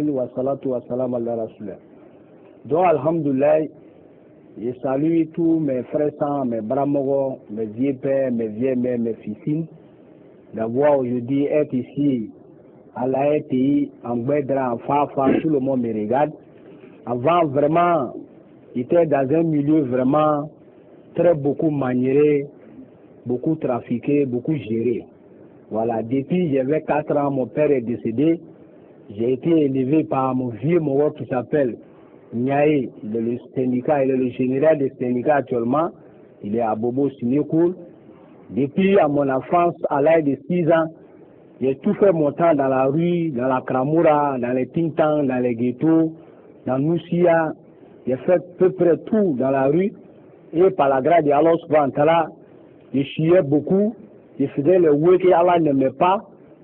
wa salatu wa salam ala rasulillah. Donc, alhamdoulilah, je salue tous mes frères sans, mes bramogos, mes vieux pères, mes vieilles mères, mes fils, d'avoir aujourd'hui être ici à la RTI, en Guédra, en Fafa, tout le monde me regarde. Avant, vraiment, j'étais dans un milieu vraiment très beaucoup maniéré, beaucoup trafiqué, beaucoup géré. Voilà, depuis j'avais 4 ans, mon père est décédé. J'ai été élevé par mon vieux moro qui s'appelle Niaï, il est le syndicat, il est le général des syndicats actuellement. Il est à Bobo Sinécoul. Depuis à mon enfance, à l'âge de 6 ans, j'ai tout fait mon temps dans la rue, dans la Kramoura, dans les Tintans, dans les ghettos, dans Moussia. J'ai fait à peu près tout dans la rue. Et par la grâce d'Allah subhanahu wa ta'ala, je chiais beaucoup. Je faisais le oui que Allah n'aimait pas.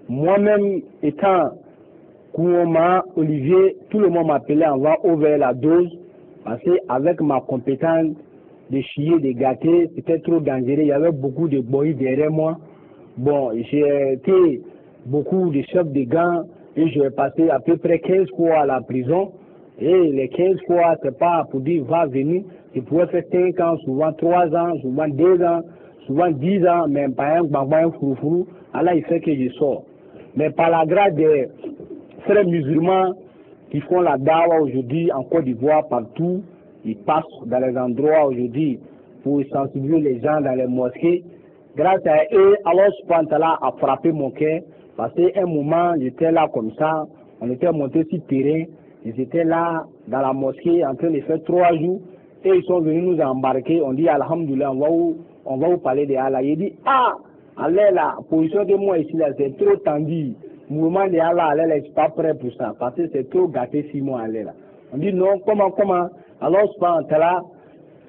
Moi-même étant Kouoma, Olivier, tout le monde m'appelait en va ouvrir la dose parce qu'avec ma compétence de chier, de gâter, c'était trop dangereux. Il y avait beaucoup de boys derrière moi. Bon, j'ai été beaucoup de chefs de gang et j'ai passé à peu près 15 fois à la prison. Et les 15 fois, c'est pas pour dire va venir. Je pouvais faire 5 ans, souvent 3 ans, souvent 2 ans, souvent 10 ans, mais pas un fouroufou. Allah, il fait que je sors. Mais par la grâce des frères musulmans qui font la dawa aujourd'hui en Côte d'Ivoire, partout, ils passent dans les endroits aujourd'hui pour sensibiliser les gens dans les mosquées. Grâce à eux, Allah subhanahu wa ta'ala a frappé mon cœur parce qu'à un moment, j'étais là comme ça, on était monté sur le terrain, ils étaient là dans la mosquée en train de faire 3 jours et ils sont venus nous embarquer. On dit Alhamdoulilah, on va vous parler de Allah. Il dit Allah, la position de moi ici, là, c'est trop tendu. Le mouvement de Allah, Allah, je ne suis pas prêt pour ça parce que c'est trop gâté 6 mois Allah. Là. On dit non, comment Allah subhanahu wa ta'ala,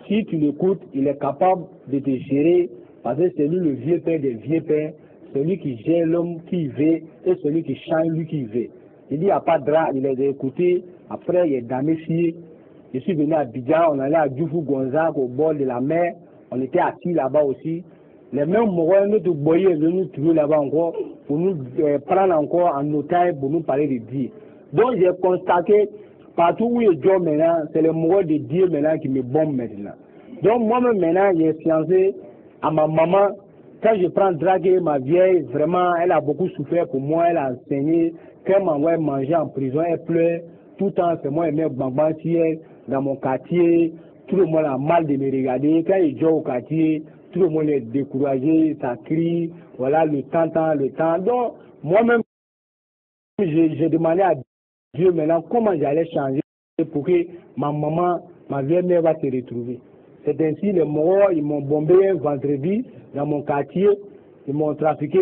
si tu l'écoutes, il est capable de te gérer parce que c'est lui le vieux père des vieux pères, celui qui gère l'homme qui veut et celui qui change lui qui veut. Il dit, il n'y a pas de drap, il les a écoutés. Après, il est damé. Je suis venu à Abidjan, on allait à Djoufou Gonzague au bord de la mer. On était assis là-bas aussi. Les mêmes moraux, notre boyer est venu nous trouver là-bas encore pour nous prendre encore en otage pour nous parler de Dieu. Donc, j'ai constaté partout où il est maintenant, c'est le moraux de Dieu maintenant qui me bombe maintenant. Donc, moi-même maintenant, j'ai fiancé à ma maman. Quand je prends draguer ma vieille, vraiment, elle a beaucoup souffert pour moi, elle a enseigné. Quand elle m'envoie manger en prison, elle pleure. Tout le temps, c'est moi et mes bambans dans mon quartier. Tout le monde a mal de me regarder. Quand il joue au quartier, tout le monde est découragé, ça crie. Voilà, le temps. Donc, moi-même, j'ai demandé à Dieu maintenant comment j'allais changer pour que ma maman, ma vieille mère va se retrouver. C'est ainsi, les morts, ils m'ont bombé un vendredi dans mon quartier. Ils m'ont trafiqué.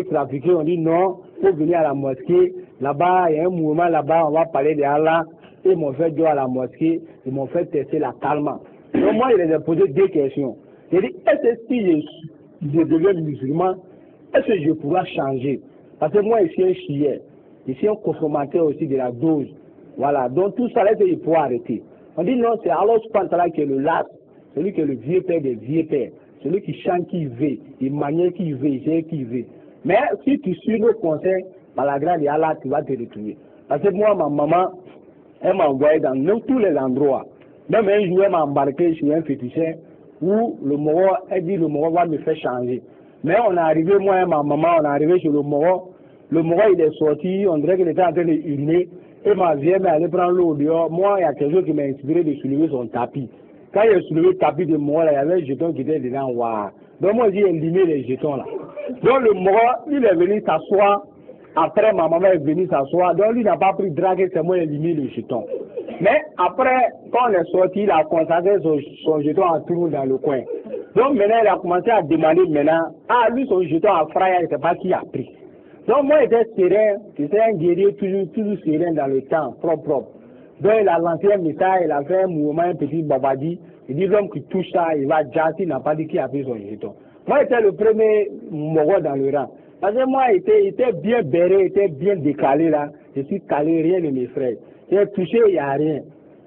On dit non, il faut venir à la mosquée. Là-bas, il y a un mouvement là-bas, on va parler de Allah. Ils m'ont fait jouer à la mosquée. Ils m'ont fait tester la calme. Donc moi, je les ai posé 2 questions. J'ai dit, est-ce que si je deviens musulman, est-ce que je pourrais changer? Parce que moi, je suis un chier. Je suis un consommateur aussi de la dose. Voilà. Donc tout ça, là, il faut arrêter. On dit non, c'est Allah subhanahu wa ta'ala qui est le last. Celui qui est le vieux père des vieux pères, celui qui chante qui veut, il manière qui veut, il gère qui veut. Mais si tu suis nos conseils, par la grâce d'Allah, tu vas te retrouver. Parce que moi, ma maman, elle m'a envoyé dans tous les endroits. Même un jour, elle m'a embarqué chez un féticheur où le Moro, elle dit le Moro va me faire changer. Mais on est arrivé, moi et ma maman, on est arrivé chez le Moro. Le Moro, il est sorti, on dirait qu'il était en train de hurler. Et ma vieille mère allait prendre l'eau dehors. Moi, il y a quelque chose qui m'a inspiré de soulever son tapis. Quand il a soulevé le tapis de Moro, il y avait un jeton qui était dedans. Waouh. Donc moi, j'ai éliminé les jetons là. Donc le Moro, il est venu s'asseoir. Après, ma maman est venue s'asseoir. Donc lui n'a pas pris drague, c'est moi qui ai éliminé le jeton. Mais après, quand on est sorti, il a consacré son jeton en trou dans le coin. Donc maintenant, il a commencé à demander maintenant, lui son jeton a fraya, je ne sais pas qui a pris. Donc moi, j'étais serein, j'étais un guerrier toujours serein dans le temps, propre. Donc il a lancé un message, il a fait un mouvement, un petit babadi. Il dit l'homme qui touche ça, il va déjà, il n'a pas dit qui a pris son jeton. Moi, j'étais le premier moro dans le rang. Parce que moi, j'étais bien béré, j'étais bien décalé là. Je suis calé, rien de mes frères. J'ai touché, il n'y a rien.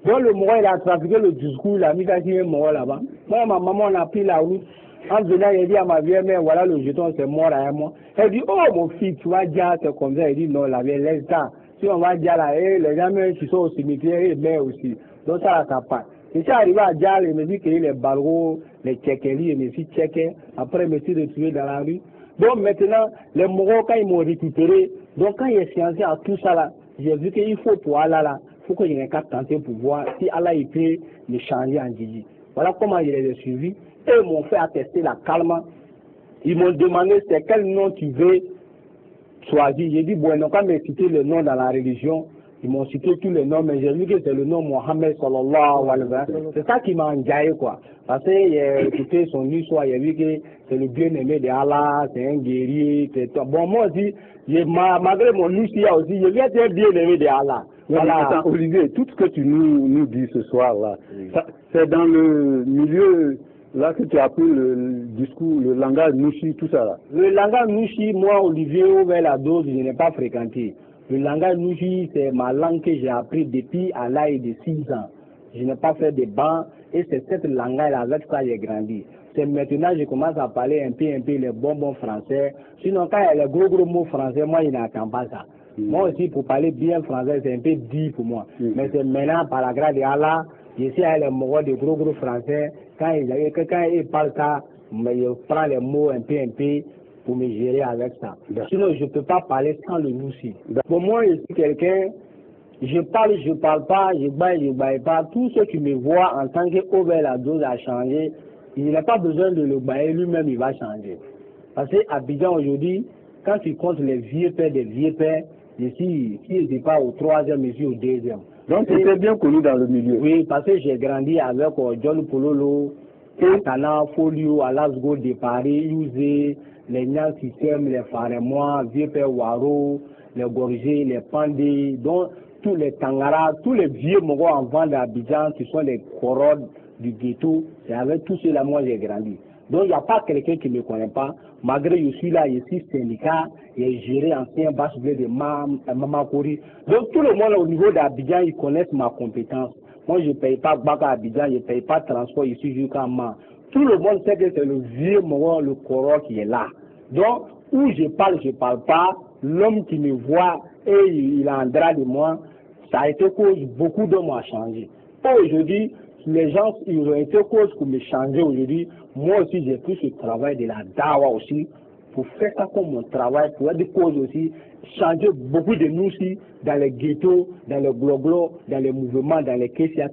Donc le moro, il a trafiqué le discours, il a mis un moro là-bas. Moi, ma maman, on a pris la route. En venant, il dit à ma vieille mère, voilà le jeton, c'est mort à moi. Elle dit, oh mon fils, tu vas dire, c'est comme ça. Il dit, non, la vieille, laisse ça. Si on va dire là, les gens même qui sont au cimetière, ils meurent aussi. Donc ça passe. Et si arrivé à Djal, il me dit que les balgos, les tchéqueries, il me dit tchéquer, après il me dit retrouvé dans la rue. Donc maintenant, les Mogos, quand ils m'ont récupéré, donc quand il est sciencé à tout ça là, j'ai vu qu'il faut pour Allah là, il faut que je n'ai qu'à tenter pour voir si Allah il peut me changer en Djidji. Voilà comment je les ai suivis. Et ils m'ont fait attester la calme. Ils m'ont demandé c'est quel nom tu veux choisir. J'ai dit, bon, non, quand ils m'ont cité le nom dans la religion, ils m'ont cité tous les noms, mais j'ai vu que c'est le nom Mohammed sallallahu alayhi wa sallam. C'est ça qui m'a enjaillé, quoi. Parce que j'ai écouté son histoire, j'ai vu que c'est le bien-aimé de Allah, c'est un guerrier, c'est tout. Bon, moi aussi, malgré mon Lucia aussi, je viens être bien-aimé de Allah. Voilà. Attends, Olivier, tout ce que tu nous dis ce soir-là, oui, c'est dans le milieu là que tu as appris le discours, le langage Nushi, tout ça là. Le langage Nushi, moi, Olivier, vers la dose, je n'ai pas fréquenté. Le langage Nushi, c'est ma langue que j'ai appris depuis à l'âge de 6 ans. Je n'ai pas fait de bancs et c'est cette langue-là, avec ça j'ai grandi. C'est maintenant que je commence à parler un peu les bonbons français. Sinon, quand il y a les gros mots français, moi, je n'entends pas ça. Moi aussi, pour parler bien français, c'est un peu dit pour moi. Mais c'est maintenant, par la grâce de Allah, je sais les mots de gros français. Quand ils parlent ça, je prends les mots un peu pour me gérer avec ça. Sinon, je ne peux pas parler sans le Nushi. Pour moi, je suis quelqu'un, je parle pas, je baille pas. Tout ce qui me voit en tant qu'over la dose a changé, il n'a pas besoin de le bailler, lui-même il va changer. Parce qu'à Abidjan aujourd'hui, quand tu comptes les vieux pères des vieux pères, ici, si je ne suis pas au 3e, je suis au 2e. Donc tu étais bien connu dans le milieu. Oui, parce que j'ai grandi avec John Pololo, Tana, Folio, Alasgo de Paris, Usé, les Nyan Système, les Faremois, Vieux Père Waro, les Gorgés, les Pandés, donc tous les Tangara, tous les vieux Mogos en vente d'Abidjan qui sont les Corodes du ghetto, c'est avec tout cela moi j'ai grandi. Donc il n'y a pas quelqu'un qui ne me connaît pas, malgré que je suis là, je suis syndicat, et géré ancien bachelier de Mamakori. Donc tout le monde au niveau d'Abidjan, ils connaissent ma compétence. Moi je ne paye pas Baka à Abidjan, je ne paye pas transport ici jusqu'à Ma. Tout le monde sait que c'est le vieux Mogo, le Koro qui est là. Donc, où je parle pas, l'homme qui me voit et il a un drap de moi, ça a été cause, beaucoup d'hommes ont changé. Aujourd'hui, les gens, ils ont été cause pour me changer aujourd'hui. Moi aussi, j'ai pris ce travail de la dawa aussi, pour faire ça comme mon travail, pour être cause aussi, changer beaucoup de nous aussi, dans les ghettos, dans les gloglos, dans les mouvements, dans les kessia,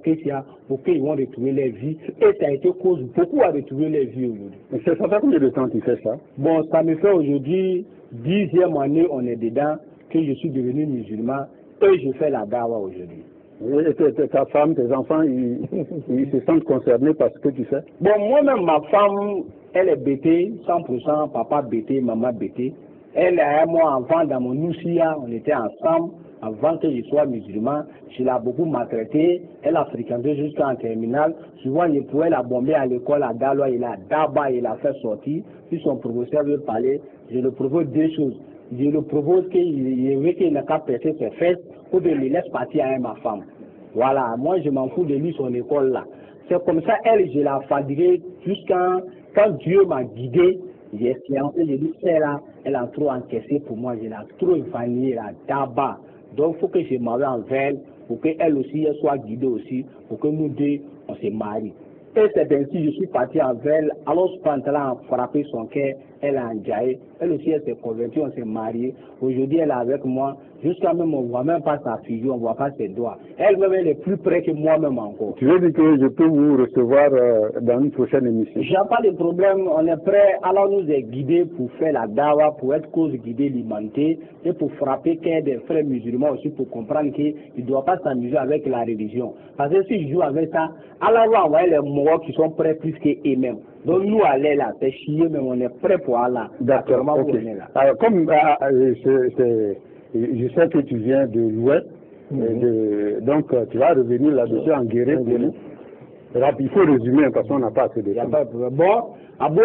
pour qu'ils vont retrouver leur vie. Et ça a été cause beaucoup à retrouver leur vie aujourd'hui. Ça fait combien de temps tu fais ça? Bon, ça me fait aujourd'hui 10e année, on est dedans, que je suis devenu musulman et je fais la dawa aujourd'hui. Et ta femme, tes enfants, ils se sentent concernés par ce que tu fais? Bon, moi-même, ma femme, elle est bêtée, 100%, papa bêté, maman bêté. Elle et moi, enfant, dans mon Nusia, on était ensemble avant que je sois musulman. Je l'ai beaucoup maltraité. Elle a fréquenté jusqu'en terminale. Souvent, je pouvais la bomber à l'école à Daloa, il a d'abord, il a fait sortir. Si son professeur veut parler, je le propose deux choses. Je le propose qu'il n'a qu'à percer ses fesses ou de me laisse partir avec ma femme. Voilà, moi je m'en fous de lui, son école là. C'est comme ça, elle, je l'ai fatiguée jusqu'à quand Dieu m'a guidé. J'ai séancé, j'ai dit, celle-là, elle a trop encaissé pour moi, je l'ai trop évanouie, là, d'abord. Donc il faut que je marie envers elle, pour qu'elle aussi, elle soit guidée aussi, pour que nous deux, on se marie. Et c'est ainsi, je suis parti avec elle, alors elle a frappé son cœur, elle a enjaillé, elle aussi, elle s'est convertie, on s'est marié. Aujourd'hui, elle est avec moi, jusqu'à même, on ne voit même pas sa figure, on ne voit pas ses doigts. Elle-même, elle est plus près que moi-même encore. Tu veux dire que je peux vous recevoir dans une prochaine émission? J'ai pas de problème, on est prêt, alors nous est guidés pour faire la dawa, pour être cause guidée l'humanité, et pour frapper qu'il y ait des frères musulmans aussi, pour comprendre qu'ils ne doivent pas s'amuser avec la religion. Parce que s'ils jouent avec ça, alors on va envoyer les morts qui sont prêts plus qu'eux-mêmes. Donc nous, aller là, c'est chier, mais on est prêt pour Allah. D'accord, ok. Alors, comme je sais que tu viens de l'Ouest, donc tu vas revenir là-dessus en guérir pour nous. Il faut résumer parce qu'on n'a pas assez de temps. Bon, Abou